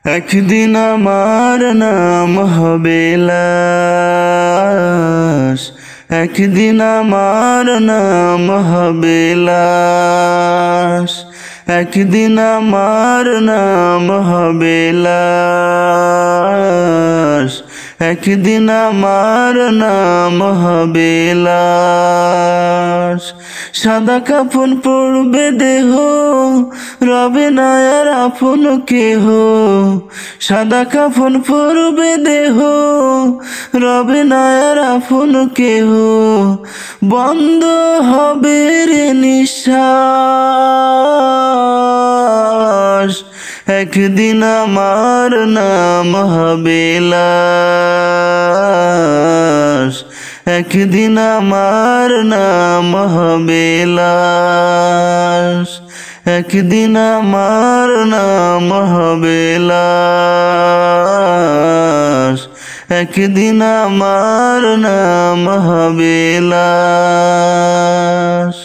একদিন আমার নাম হবে লাশ, একদিন আমার নাম হবে লাশ, একদিন আমার নাম হবে লাশ, একদিন আমার নাম হবে লাশ। সাদা কাফন পড়বে দেহ, রবে না আর আপন কেহ। সাদা কাফন পড়বে দেহ, রবে না আর আপন কেহ। বন্ধ হবে রে নিঃশ্বাস, একদিন আমার নাম হবে লাশ, একদিন আমার নাম হবে লাশ, একদিন আমার নাম হবে লাশ, একদিন আমার নাম হবে লাশ।